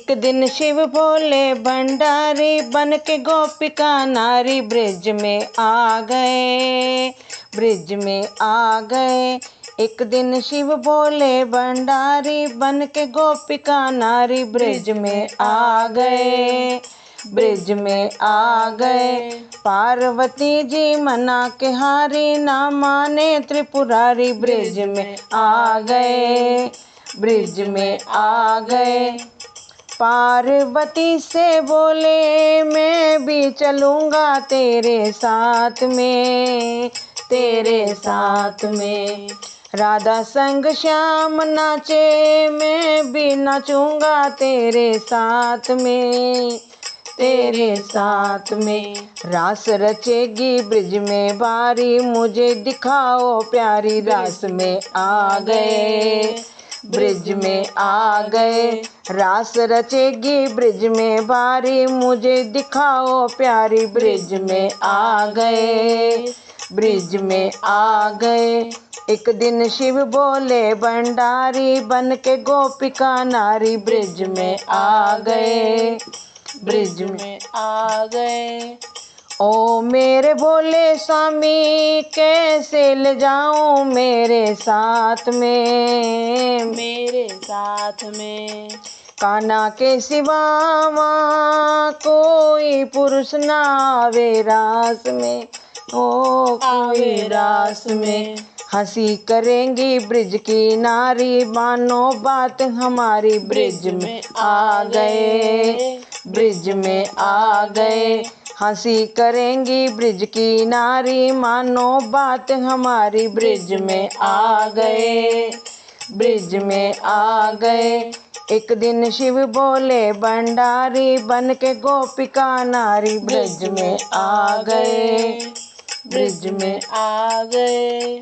एक दिन शिव भोले भंडारी बन के गोपिका नारी ब्रिज में आ गए, ब्रिज में आ गए। एक दिन शिव भोले भंडारी बन के गोपिका नारी ब्रिज में आ गए, ब्रिज में आ गए। पार्वती जी मना के हारी ना माने त्रिपुरारी ब्रिज में आ गए, ब्रिज में आ गए। पार्वती से बोले मैं भी चलूँगा तेरे साथ में, तेरे साथ में। राधा संग श्याम नाचे मैं भी नाचूँगा तेरे साथ में, तेरे साथ में। रास रचेगी ब्रिज में बारी मुझे दिखाओ प्यारी, रास में आ गए, ब्रिज में आ गए। रास रचेगी ब्रिज में बारी मुझे दिखाओ प्यारी, ब्रिज में आ गए, ब्रिज में आ गए। एक दिन शिव बोले भंडारी बन के गोपिका नारी ब्रिज में आ गए, ब्रिज में आ गए। ओ मेरे भोले स्वामी कैसे ले जाऊं मेरे साथ में, मेरे साथ में। कान्हा के सिवा वहाँ कोई पुरुष ना आवे रास में, ओ कोई रास में। हंसी करेंगी ब्रिज की नारी मानो बात हमारी, ब्रिज में आ गए, ब्रिज में आ गए। हंसी करेंगी ब्रिज की नारी मानो बात हमारी, ब्रिज में आ गए, ब्रिज में आ गए। एक दिन शिव बोले भंडारी बन के गोपिका नारी ब्रिज में आ गए, ब्रिज में आ गए।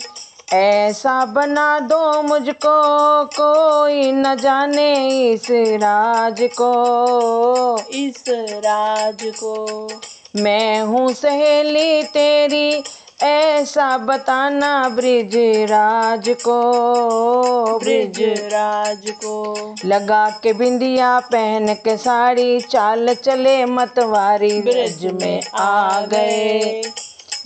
ऐसा बना दो मुझको कोई न जाने इस राज को, इस राज को। मैं हूँ सहेली तेरी ऐसा बताना ब्रिज राज को, ब्रिज राज को। लगा के बिंदिया पहन के साड़ी चाल चले मतवारी, ब्रिज में आ गए,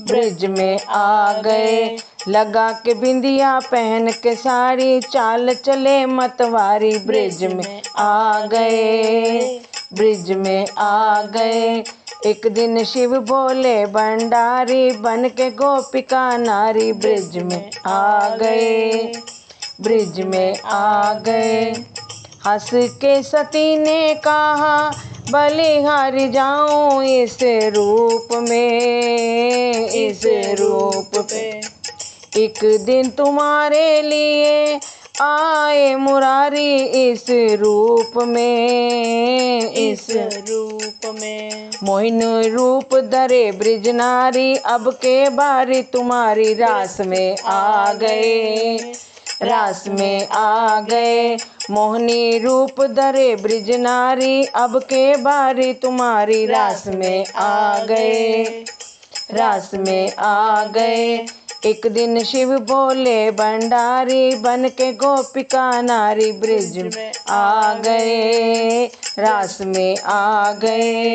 ब्रिज में आ गए। लगा के बिंदिया पहन के साड़ी चाल चले मतवारी, ब्रिज में आ गए, ब्रिज में आ गए। एक दिन शिव बोले भंडारी बन के गोपिका नारी ब्रिज में आ गए, ब्रिज में आ गए। हंस के सती ने कहा बलिहारी जाऊं इस रूप में, इस रूप पे। एक दिन तुम्हारे लिए आए मुरारी इस रूप में, इस रूप में। मोहिन रूप धरे ब्रिज नारी अब के बारी तुम्हारी, रास में आ गए, रास में आ गए। मोहनी रूप धरे ब्रिज नारी अब के बारी तुम्हारी, रास में आ गए, रास में आ गए। एक दिन शिव बोले भंडारी बन के गोपिका नारी ब्रिज में आ गए, रास में आ गए।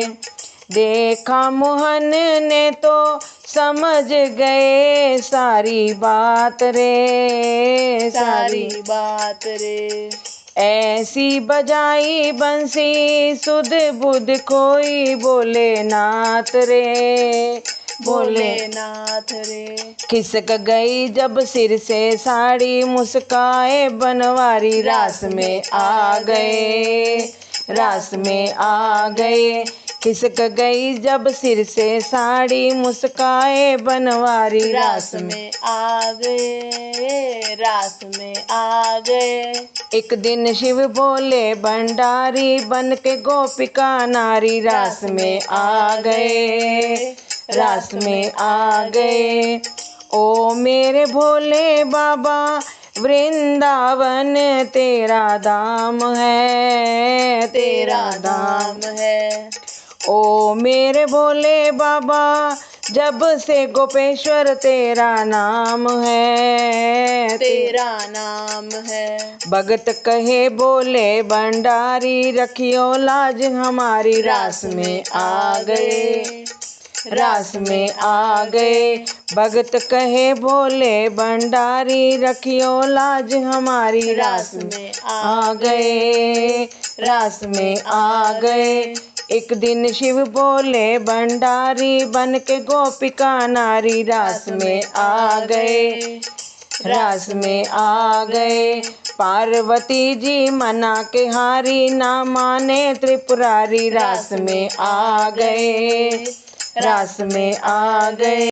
देखा मोहन ने तो समझ गए सारी बात रे, सारी बात रे। ऐसी बजाई बंसी सुध बुध कोई बोले नाथ रे, भोलेनाथ रे। खिसक गई जब सिर से साड़ी मुस्काए बनवारी, रास में आ गए, रास में आ गए। खिसक गई जब सिर से साड़ी मुस्काए बनवारी, रास में आ गए, रास में आ गए। एक दिन शिव बोले भंडारी बन के गोपिका नारी रास में आ गए, रास में आ गए। ओ मेरे भोले बाबा वृंदावन तेरा धाम है, तेरा धाम है। ओ मेरे भोले बाबा जब से गोपेश्वर तेरा नाम है, तेरा नाम है। भगत कहे बोले भंडारी, रखियो लाज हमारी, रास में आ गए, रास में आ गए। भगत कहे भोले भंडारी, रखियो लाज हमारी, रास में आ गए, रास में आ गए। एक दिन शिव बोले भंडारी, बन के गोपिका नारी, रास में आ गए, रास में आ गए। पार्वती जी मना के हारी, ना माने त्रिपुरारी, रास में आ गए, रास में आ गए।